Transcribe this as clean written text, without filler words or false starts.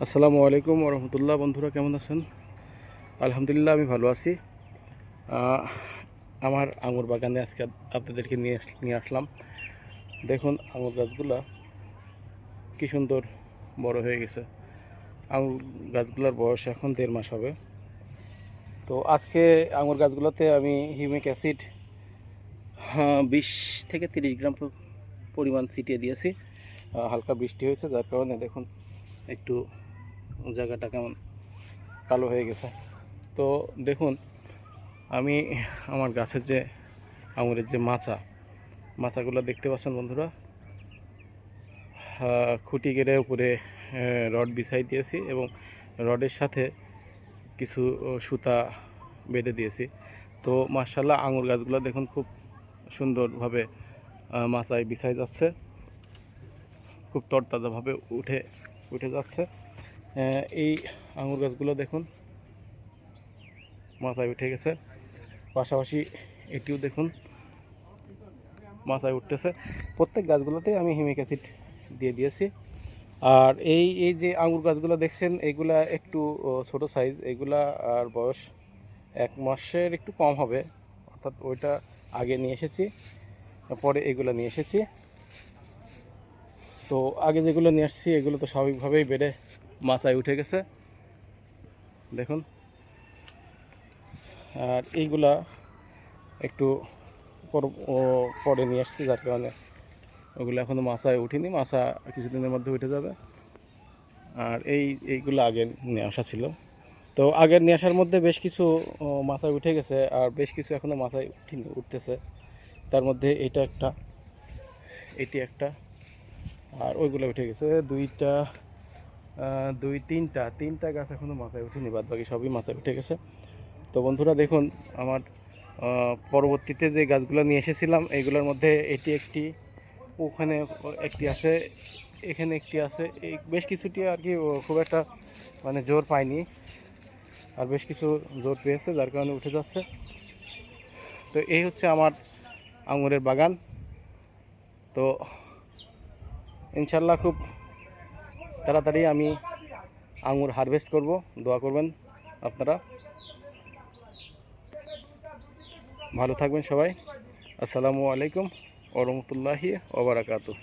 আসসালামু আলাইকুম রহমতুল্লাহ। বন্ধুরা কেমন আছেন? আলহামদুলিল্লাহ আমি ভালো আছি। আমার আঙুর বাগানে আজকে আপনাদেরকে নিয়ে আসলাম। দেখুন আঙুর গাছগুলা কি সুন্দর বড় হয়ে গেছে। আঙুর গাছগুলোর বয়স এখন 1.5 মাস হবে। তো আজকে আঙুর গাছগুলোতে আমি হিউমিক অ্যাসিড 20 থেকে 30 গ্রাম পরিমাণ ছিটিয়ে দিয়েছি। হালকা বৃষ্টি হয়েছে, যার কারণে দেখুন একটু জায়গাটা কেমন কালো হয়ে গেছে। তো দেখুন আমি আমার গাছের যে আঙুরের যে মাচাগুলো দেখতে পাচ্ছেন বন্ধুরা, খুঁটি গেড়ে উপরে রড বিছাই দিয়েছি এবং রডের সাথে কিছু সুতা বেঁধে দিয়েছি। তো মাশাআল্লাহ আঙুর গাছগুলো দেখুন খুব সুন্দরভাবে মাচায় বিছাই যাচ্ছে, খুব তরতাজাভাবে উঠে যাচ্ছে। এই আঙুর গাছগুলো দেখুন মাচায় উঠে গেছে, পাশাপাশি এটিও দেখুন মাচায় উঠতেছে। প্রত্যেক গাছগুলোতেই আমি হিউমিক অ্যাসিড দিয়ে দিয়েছি। আর এই এই যে আঙুর গাছগুলো দেখছেন, এগুলা একটু ছোট সাইজ, এগুলা আর বয়স 1 মাসের একটু কম হবে, অর্থাৎ ওইটা আগে নিয়ে এসেছি, পরে এগুলো নিয়ে এসেছি। তো আগে যেগুলো নিয়ে আসছি এগুলো তো স্বাভাবিকভাবেই বেড়ে মাচায় উঠে গেছে দেখুন। আর এইগুলা একটু পরে নিয়ে আসছি, যার কারণে ওগুলো এখনও মাচায় উঠিনি, মাচা কিছুদিনের মধ্যে উঠে যাবে। আর এইগুলো আগে নিয়ে আসা ছিল। তো আগের নিয়ে আসার মধ্যে বেশ কিছু মাথায় উঠে গেছে, আর বেশ কিছু এখনও মাথায় উঠতেছে। তার মধ্যে এটি একটা, আর ওইগুলো উঠে গেছে তিনটা গাছ এখনও মাথায় উঠেনি, বাদ বাকি সবই মাথায় উঠে গেছে। তো বন্ধুরা দেখুন আমার পরবর্তীতে যে গাছগুলো নিয়ে এসেছিলাম এইগুলোর মধ্যে এটি একটি, ওখানে একটি আছে, এখানে একটি আছে, এই বেশ কিছুটি আর কি খুব একটা মানে জোর পায়নি, আর বেশ কিছু জোর পেয়েছে, যার কারণে উঠে যাচ্ছে। তো এই হচ্ছে আমার আঙুরের বাগান। তো ইনশাল্লাহ খুব তাড়াতাড়ি আমি আঙুর হারভেস্ট করব, দোয়া করবেন আপনারা। ভালো থাকবেন সবাই। আসসালামু আলাইকুম ওয়া রাহমাতুল্লাহি ওয়া বারাকাতুহু।